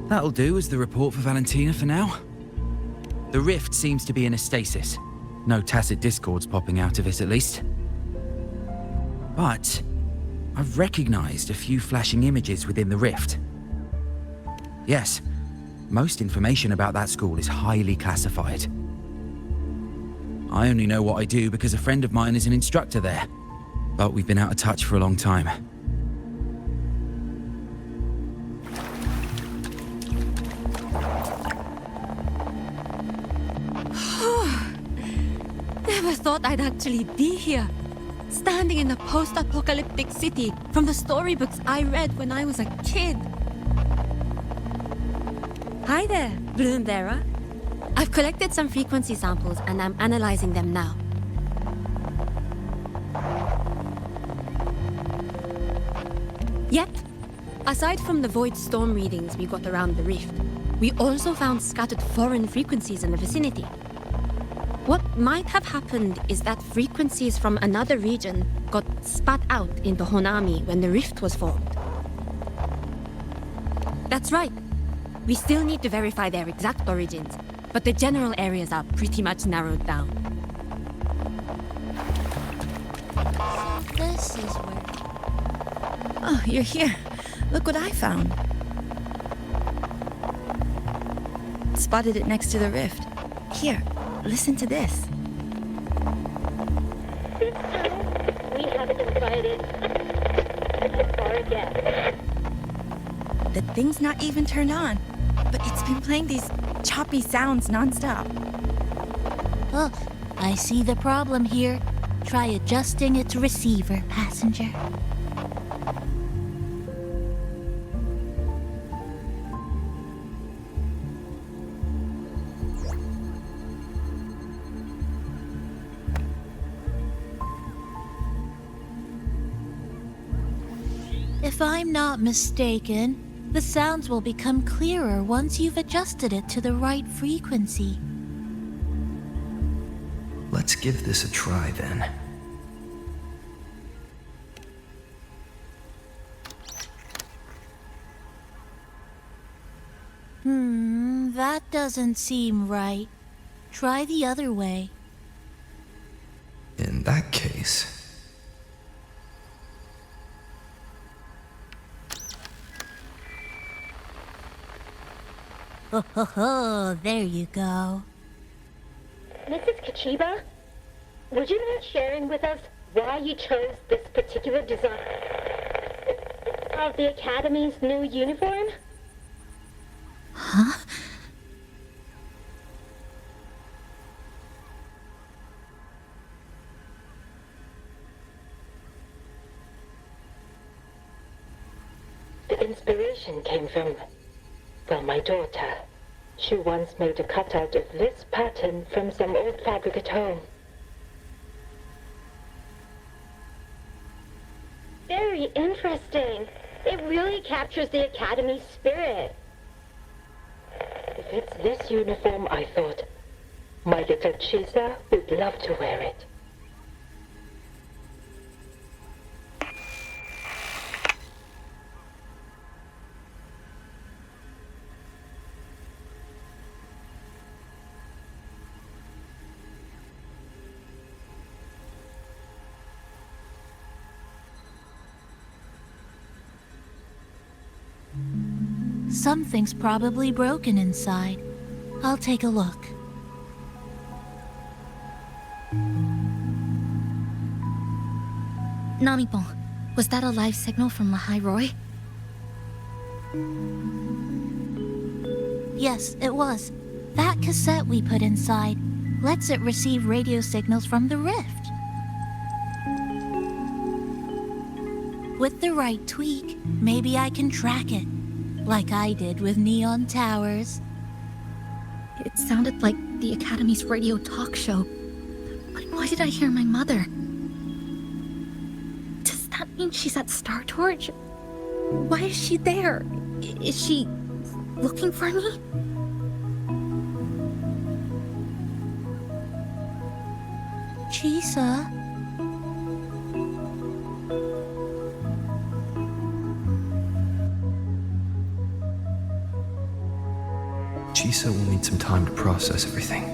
S10: That'll do as the report for Valentina for now. The rift seems to be in a stasis. No tacit discords popping out of it, at least. But I've recognized a few flashing images within the rift. Yes, most information about that school is highly classified. I only know what I do because a friend of mine is an instructor there, but we've been out of touch for a long time.
S11: Never thought I'd actually be here, standing in a post-apocalyptic city from the storybooks I read when I was a kid. Hi there, Bloombearer. I've collected some frequency samples and I'm analyzing them now. Yep. Aside from the void storm readings we got around the rift, we also found scattered foreign frequencies in the vicinity. What might have happened is that frequencies from another region got spat out into Honami when the rift was formed. That's right. We still need to verify their exact origins, but the general areas are pretty much narrowed down.
S6: This is where...
S2: Oh, you're here. Look what I found. Spotted it next to the rift. Here, listen to this.
S8: This time, we haven't invited a far guest.
S2: The thing's not even turned on, but it's been playing these choppy sounds nonstop.
S6: Oh, I see the problem here. Try adjusting its receiver, passenger. If I'm not mistaken, the sounds will become clearer once you've adjusted it to the right frequency.
S3: Let's give this a try then.
S6: That doesn't seem right. Try the other way.
S3: In that case...
S6: Oh, there you go.
S8: Mrs. Kachiba, would you mind sharing with us why you chose this particular design of the Academy's new uniform?
S6: Huh?
S9: The inspiration came from, well, my daughter. She once made a cutout of this pattern from some old fabric at home.
S8: Very interesting. It really captures the Academy's spirit.
S9: If it's this uniform, I thought, my little Chisa would love to wear it.
S6: Something's probably broken inside. I'll take a look.
S5: Namipon, was that a live signal from Lahai Roy?
S6: Yes, it was. That cassette we put inside lets it receive radio signals from the rift. With the right tweak, maybe I can track it, like I did with Neon Towers.
S5: It sounded like the Academy's radio talk show. But why did I hear my mother? Does that mean she's at Star Torch? Why is she there? Is she looking for me?
S6: Chisa?
S3: Chisa will need some time to process everything.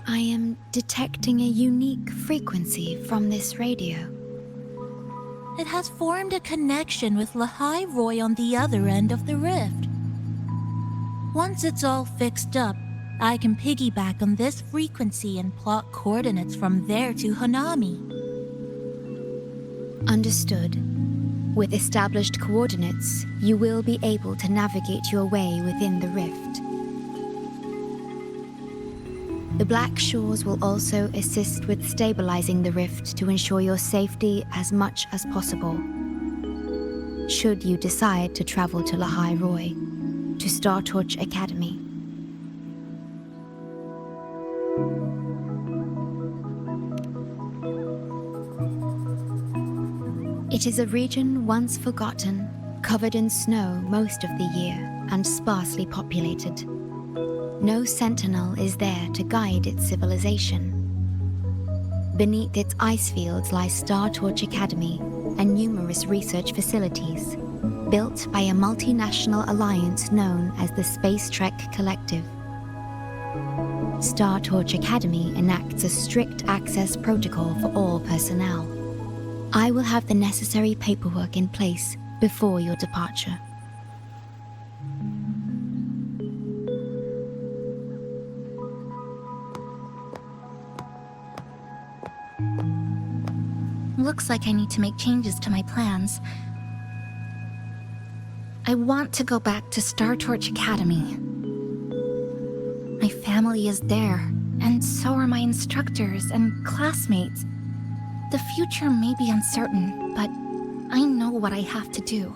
S7: I am detecting a unique frequency from this radio.
S6: It has formed a connection with Lahai Roy on the other end of the rift. Once it's all fixed up, I can piggyback on this frequency and plot coordinates from there to Honami.
S7: Understood. With established coordinates, you will be able to navigate your way within the rift. The Black Shores will also assist with stabilizing the rift to ensure your safety as much as possible. Should you decide to travel to Lahai Roy, to Startorch Academy. It is a region once forgotten, covered in snow most of the year, and sparsely populated. No sentinel is there to guide its civilization. Beneath its ice fields lies Startorch Academy and numerous research facilities, built by a multinational alliance known as the Space Trek Collective. Startorch Academy enacts a strict access protocol for all personnel. I will have the necessary paperwork in place before your departure.
S5: Looks like I need to make changes to my plans. I want to go back to Startorch Academy. My family is there, and so are my instructors and classmates. The future may be uncertain, but I know what I have to do.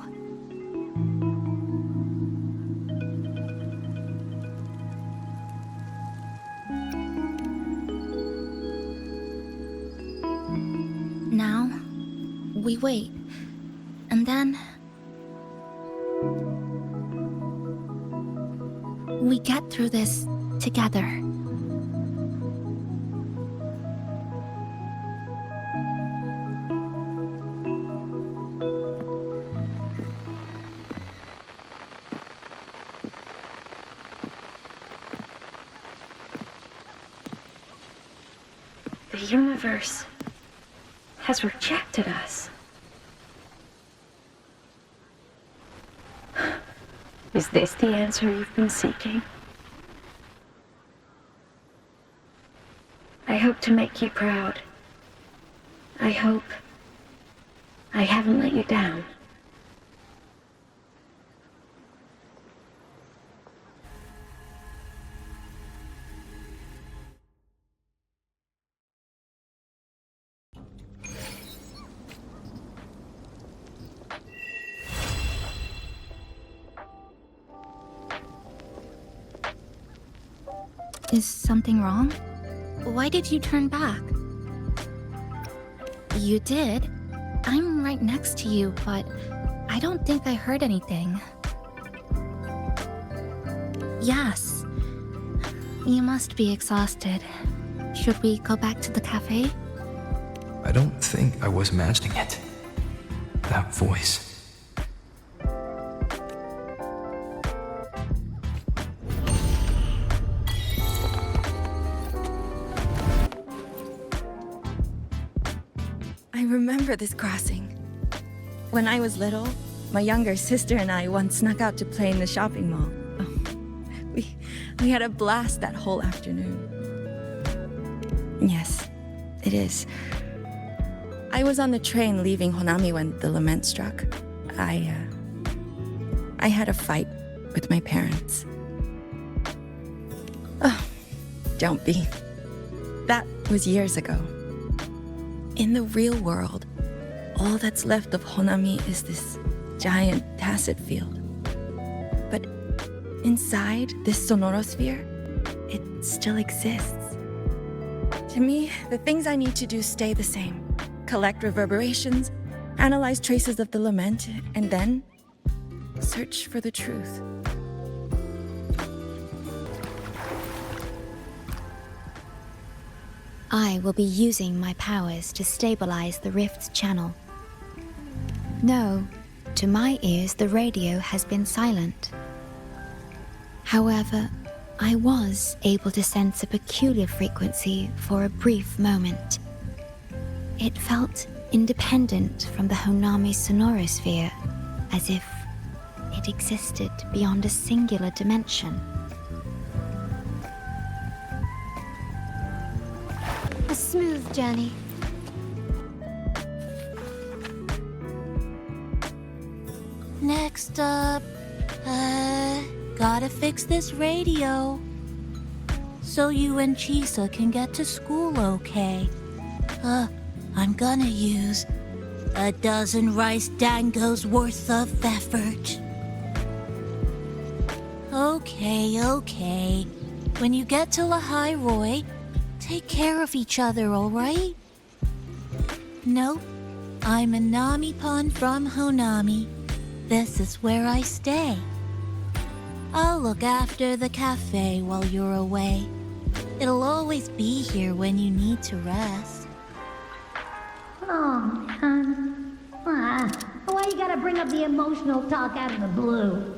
S5: Now, we wait, and then we get through this together.
S8: The universe has rejected us. Is this the answer you've been seeking? I hope to make you proud. I hope I haven't let you down.
S5: Is something wrong? Why did you turn back? You did. I'm right next to you, but I don't think I heard anything. Yes. You must be exhausted. Should we go back to the cafe?
S3: I don't think I was imagining it. That voice.
S12: I remember this crossing. When I was little, my younger sister and I once snuck out to play in the shopping mall. Oh, we had a blast that whole afternoon. Yes, it is. I was on the train leaving Honami when the lament struck. I had a fight with my parents. Oh, don't be. That was years ago. In the real world, all that's left of Honami is this giant tacit field. But inside this Sonorosphere, it still exists. To me, the things I need to do stay the same. Collect reverberations, analyze traces of the lament, and then search for the truth.
S7: I will be using my powers to stabilize the rift's channel. No, to my ears the radio has been silent. However, I was able to sense a peculiar frequency for a brief moment. It felt independent from the Honami Sonorosphere, as if it existed beyond a singular dimension.
S4: A smooth journey.
S6: Next up, gotta fix this radio. So you and Chisa can get to school okay. I'm gonna use a dozen rice dangos worth of effort. Okay. When you get to Lahairoi, take care of each other, alright? Nope, I'm a Nami-pon from Honami. This is where I stay. I'll look after the cafe while you're away. It'll always be here when you need to rest.
S4: Oh, man. Why you gotta bring up the emotional talk out of the blue?